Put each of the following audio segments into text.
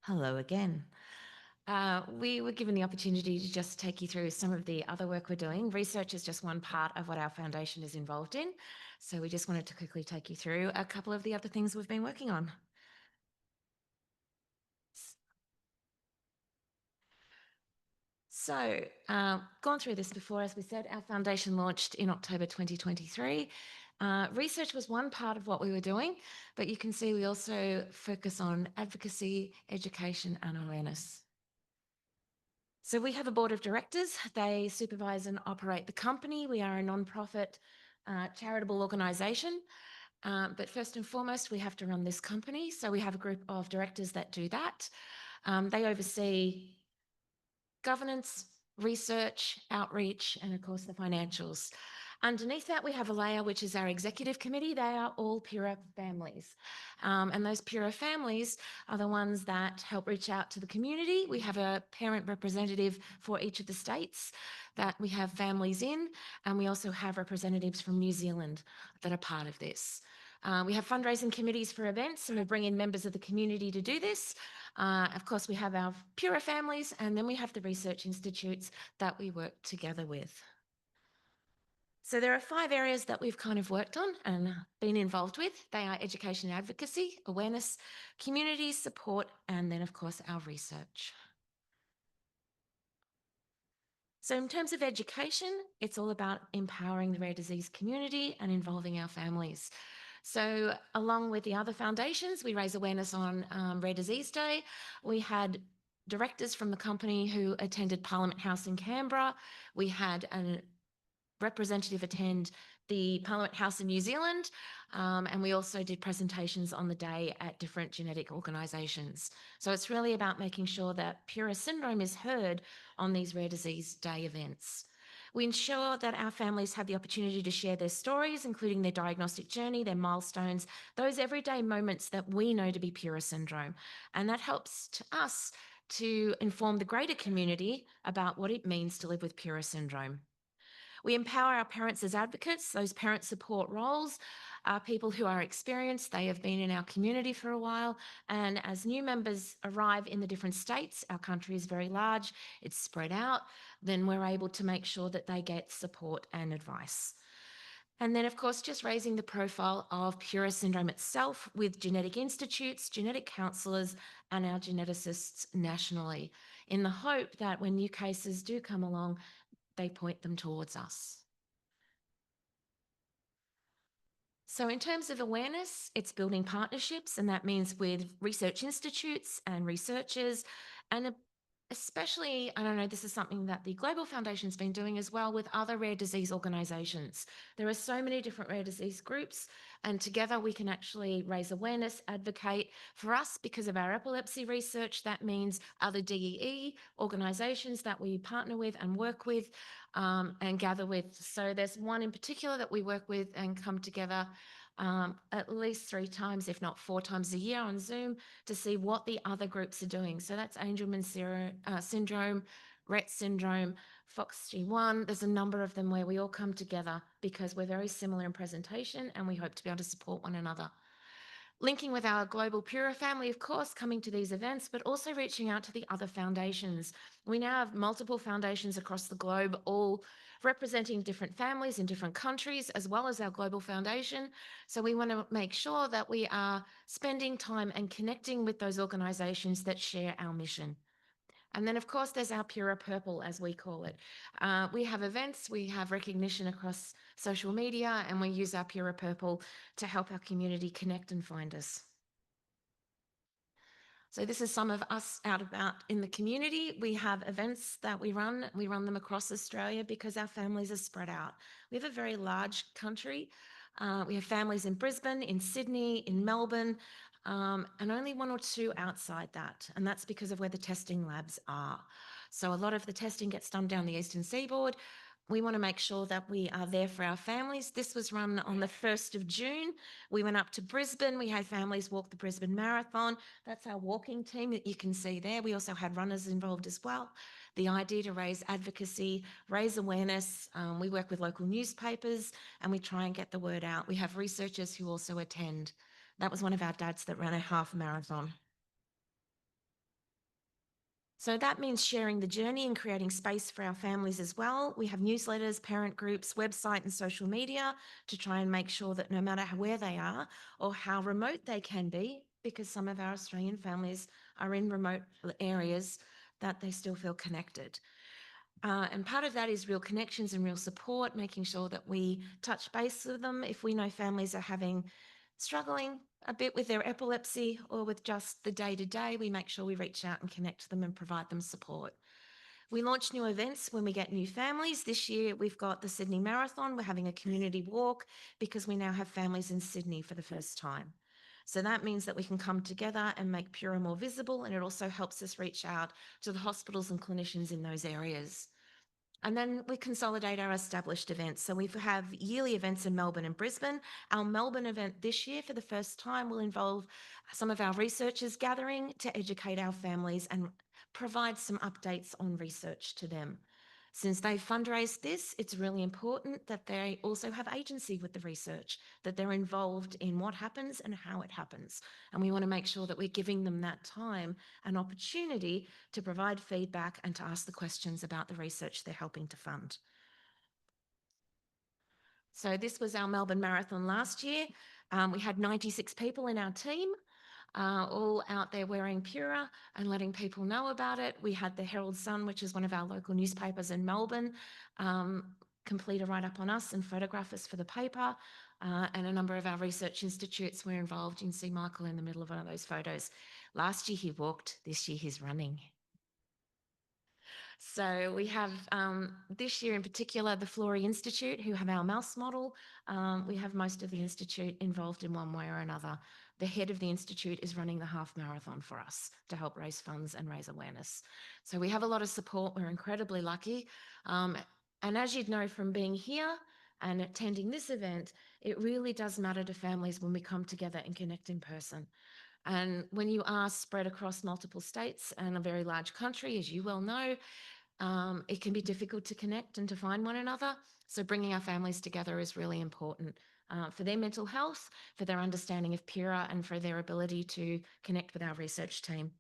Hello again. We were given the opportunity to just take you through some of the other work we're doing. Research is just one part of what our foundation is involved in. So we just wanted to quickly take you through a couple of the other things we've been working on. So, gone through this before, as we said, our foundation launched in October 2023. Research was one part of what we were doing, but you can see we also focus on advocacy, education, and awareness. So we have a board of directors. They supervise and operate the company. We are a non-profit charitable organisation. But first and foremost, we have to run this company. So we have a group of directors that do that. They oversee governance, research, outreach, and of course the financials. Underneath that, we have a layer which is our executive committee. They are all PURA families. And those PURA families are the ones that help reach out to the community. We have a parent representative for each of the states that we have families in, and we also have representatives from New Zealand that are part of this. We have fundraising committees for events, and we bring in members of the community to do this. Of course, we have our PURA families, and then we have the research institutes that we work together with. So there are 5 areas that we've kind of worked on and been involved with. They are education and advocacy, awareness, community support, and then of course our research. So in terms of education, it's all about empowering the rare disease community and involving our families. So along with the other foundations, we raise awareness on Rare Disease Day. We had directors from the company who attended Parliament House in Canberra. We had a representative attend the Parliament House in New Zealand, and we also did presentations on the day at different genetic organisations. So it's really about making sure that PURA syndrome is heard on these Rare Disease Day events. We ensure that our families have the opportunity to share their stories, including their diagnostic journey, their milestones, those everyday moments that we know to be PURA syndrome. And that helps us to inform the greater community about what it means to live with PURA syndrome. We empower our parents as advocates. Those parent support roles are people who are experienced. They have been in our community for a while. And as new members arrive in the different states, our country is very large, it's spread out, then we're able to make sure that they get support and advice. And then, of course, just raising the profile of PURA syndrome itself with genetic institutes, genetic counsellors, and our geneticists nationally, in the hope that when new cases do come along, they point them towards us. So in terms of awareness, it's building partnerships, and that means with research institutes and researchers, and especially, I don't know, this is something that the Global Foundation's been doing as well with other rare disease organisations. There are so many different rare disease groups, and together we can actually raise awareness, advocate. For us, because of our epilepsy research, that means other DEE organisations that we partner with and work with and gather with. So there's one in particular that we work with and come together at least 3 times, if not 4 times a year on Zoom to see what the other groups are doing. So that's Angelman syndrome, Rett syndrome, FOXG1. There's a number of them where we all come together because we're very similar in presentation and we hope to be able to support one another. Linking with our global PURA family, of course, coming to these events, but also reaching out to the other foundations. We now have multiple foundations across the globe, all representing different families in different countries, as well as our global foundation. So we want to make sure that we are spending time and connecting with those organisations that share our mission. And then, of course, there's our PURA Purple, as we call it. We have events, we have recognition across social media, and we use our PURA Purple to help our community connect and find us. So this is some of us out about in the community. We have events that we run. We run them across Australia because our families are spread out. We have a very large country. We have families in Brisbane, in Sydney, in Melbourne, and only 1 or 2 outside that. And that's because of where the testing labs are. So a lot of the testing gets done down the eastern seaboard. We want to make sure that we are there for our families. This was run on the 1st of June. We went up to Brisbane. We had families walk the Brisbane Marathon. That's our walking team that you can see there. We also had runners involved as well. The idea to raise advocacy, raise awareness. We work with local newspapers and we try and get the word out. We have researchers who also attend. That was one of our dads that ran a half marathon. So that means sharing the journey and creating space for our families as well. We have newsletters, parent groups, website, and social media to try and make sure that no matter where they are or how remote they can be, because some of our Australian families are in remote areas, that they still feel connected. And part of that is real connections and real support, making sure that we touch base with them. If we know families are struggling a bit with their epilepsy or with just the day to day, we make sure we reach out and connect them and provide them support. We launch new events when we get new families. This year, we've got the Sydney Marathon. We're having a community walk because we now have families in Sydney for the first time. So that means that we can come together and make PURA more visible, and it also helps us reach out to the hospitals and clinicians in those areas. And then we consolidate our established events. So we have yearly events in Melbourne and Brisbane. Our Melbourne event this year, for the first time, will involve some of our researchers gathering to educate our families and provide some updates on research to them. Since they fundraised this, it's really important that they also have agency with the research, that they're involved in what happens and how it happens. And we want to make sure that we're giving them that time and opportunity to provide feedback and to ask the questions about the research they're helping to fund. So this was our Melbourne Marathon last year. We had 96 people in our team, all out there wearing PURA and letting people know about it. We had the Herald Sun, which is one of our local newspapers in Melbourne, complete a write-up on us and photograph us for the paper. And a number of our research institutes were involved. You can see Michael in the middle of one of those photos. Last year he walked, this year he's running. So we have this year in particular the Florey Institute, who have our mouse model. We have most of the institute involved in one way or another. The head of the institute is running the half marathon for us to help raise funds and raise awareness. So we have a lot of support. We're incredibly lucky. And as you'd know from being here and attending this event, it really does matter to families when we come together and connect in person. And when you are spread across multiple states and a very large country, as you well know, it can be difficult to connect and to find one another. So bringing our families together is really important for their mental health, for their understanding of PURA, and for their ability to connect with our research team.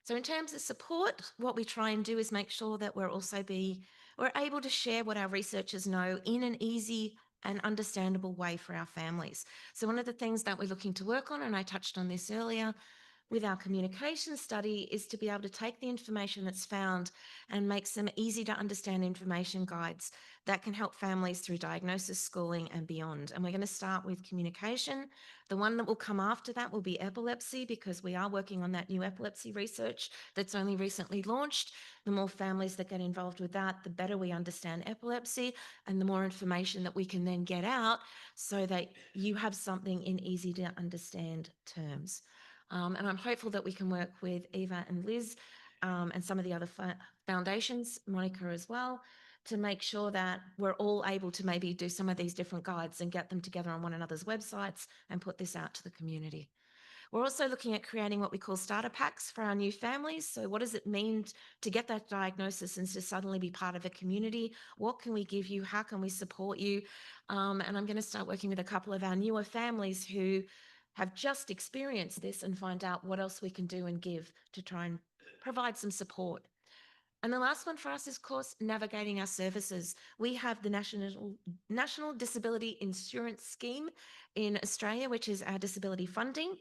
So in terms of support, what we try and do is make sure that we're able to share what our researchers know in an easy and understandable way for our families. So one of the things that we're looking to work on, and I touched on this earlier, with our communication study is to be able to take the information that's found and make some easy to understand information guides that can help families through diagnosis, schooling and beyond. And we're going to start with communication. The one that will come after that will be epilepsy, because we are working on that new epilepsy research that's only recently launched. The more families that get involved with that, the better we understand epilepsy and the more information that we can then get out so that you have something in easy to understand terms. And I'm hopeful that we can work with Eva and Liz and some of the other foundations, Monica as well, to make sure that we're all able to maybe do some of these different guides and get them together on one another's websites and put this out to the community. We're also looking at creating what we call starter packs for our new families. So what does it mean to get that diagnosis and to suddenly be part of a community? What can we give you? How can we support you? And I'm going to start working with a couple of our newer families who have just experienced this and find out what else we can do and give to try and provide some support. And the last one for us is, of course, navigating our services. We have the National Disability Insurance Scheme in Australia, which is our disability funding.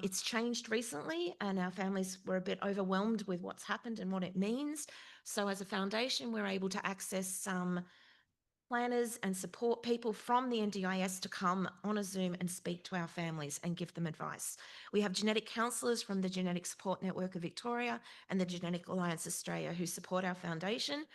It's changed recently and our families were a bit overwhelmed with what's happened and what it means. So as a foundation, we're able to access some planners and support people from the NDIS to come on a Zoom and speak to our families and give them advice. We have genetic counsellors from the Genetic Support Network of Victoria and the Genetic Alliance Australia who support our foundation.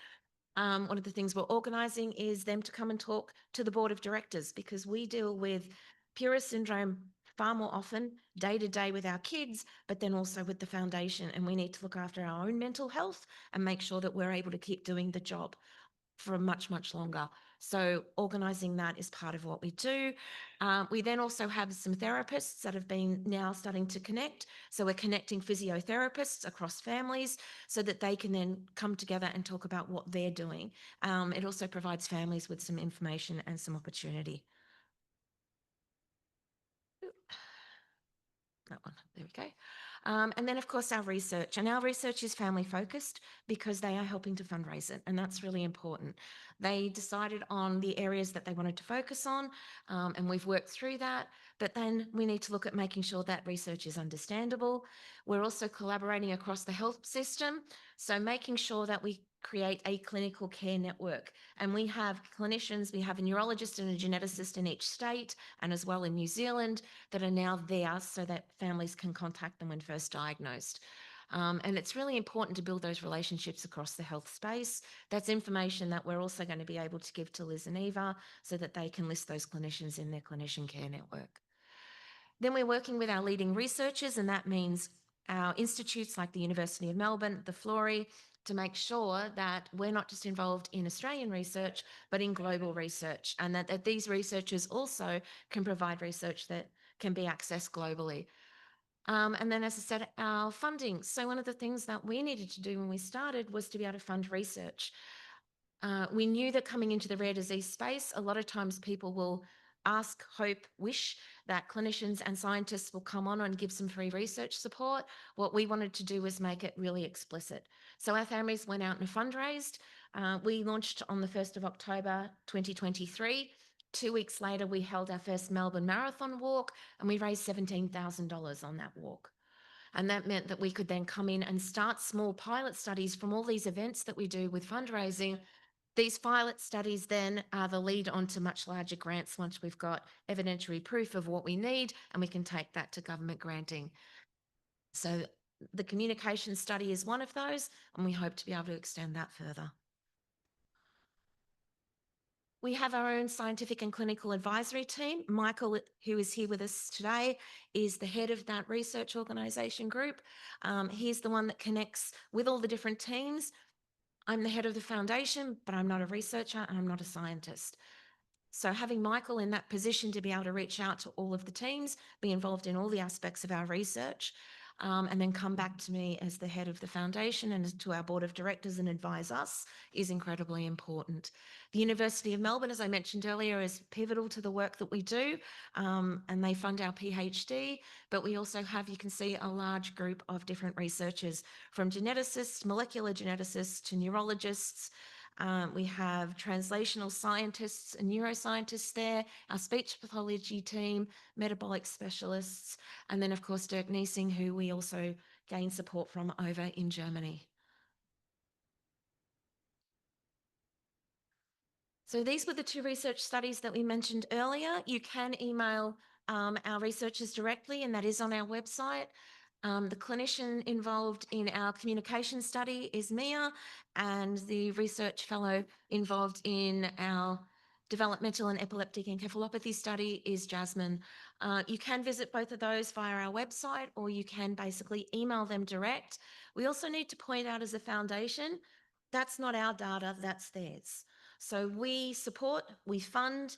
One of the things we're organising is them to come and talk to the board of directors, because we deal with PURA syndrome far more often day to day with our kids, but then also with the foundation, and we need to look after our own mental health and make sure that we're able to keep doing the job for much, much longer. So organising that is part of what we do. We then also have some therapists that have been now starting to connect. So we're connecting physiotherapists across families so that they can then come together and talk about what they're doing. It also provides families with some information and some opportunity. that one. There we go. And then, of course, our research. And our research is family focused because they are helping to fundraise it. And that's really important. They decided on the areas that they wanted to focus on, and we've worked through that. But then we need to look at making sure that research is understandable. We're also collaborating across the health system. So making sure that we create a clinical care network. And we have clinicians, we have a neurologist and a geneticist in each state, and as well in New Zealand, that are now there so that families can contact them when first diagnosed. And it's really important to build those relationships across the health space. That's information that we're also going to be able to give to Liz and Eva so that they can list those clinicians in their clinician care network. Then we're working with our leading researchers, and that means our institutes like the University of Melbourne, the Florey, to make sure that we're not just involved in Australian research, but in global research, and that these researchers also can provide research that can be accessed globally. And then, as I said, our funding. So one of the things that we needed to do when we started was to be able to fund research. We knew that coming into the rare disease space, a lot of times people will ask, hope, wish that clinicians and scientists will come on and give some free research support. What we wanted to do was make it really explicit. So our families went out and fundraised. We launched on the 1st of October 2023. 2 weeks later, we held our first Melbourne Marathon walk, and we raised $17,000 on that walk. And that meant that we could then come in and start small pilot studies from all these events that we do with fundraising. These pilot studies then are the lead on to much larger grants once we've got evidentiary proof of what we need, and we can take that to government granting. So the communication study is one of those, and we hope to be able to extend that further. We have our own scientific and clinical advisory team. Michael, who is here with us today, is the head of that research organisation group. He's the one that connects with all the different teams. I'm the head of the foundation, but I'm not a researcher and I'm not a scientist. So having Michael in that position to be able to reach out to all of the teams, be involved in all the aspects of our research, and then come back to me as the head of the foundation and to our board of directors and advise us is incredibly important. The University of Melbourne, as I mentioned earlier, is pivotal to the work that we do, and they fund our PhD, but we also have, you can see, a large group of different researchers, from geneticists, molecular geneticists to neurologists. We have translational scientists and neuroscientists there, our speech pathology team, metabolic specialists, and then, of course, Dirk Niesing, who we also gain support from over in Germany. So these were the two research studies that we mentioned earlier. You can email our researchers directly, and that is on our website. The clinician involved in our communication study is Mia, and the research fellow involved in our developmental and epileptic encephalopathy study is Jasmine. You can visit both of those via our website, or you can basically email them direct. We also need to point out as a foundation, that's not our data, that's theirs. So we support, we fund,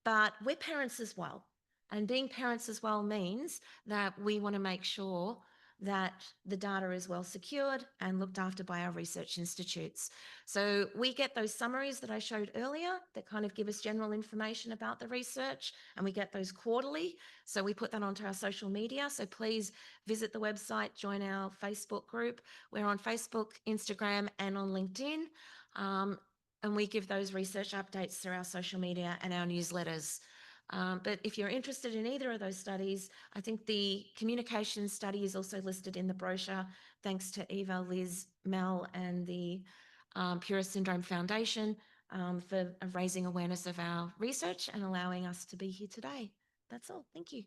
but we're parents as well. And being parents as well means that we want to make sure that the data is well secured and looked after by our research institutes. So we get those summaries that I showed earlier that kind of give us general information about the research, and we get those quarterly. So we put that onto our social media. So please visit the website, join our Facebook group. We're on Facebook, Instagram, and on LinkedIn. And we give those research updates through our social media and our newsletters. But if you're interested in either of those studies, I think the communication study is also listed in the brochure, thanks to Eva, Liz, Mel, and the PURA Syndrome Foundation for raising awareness of our research and allowing us to be here today. That's all. Thank you.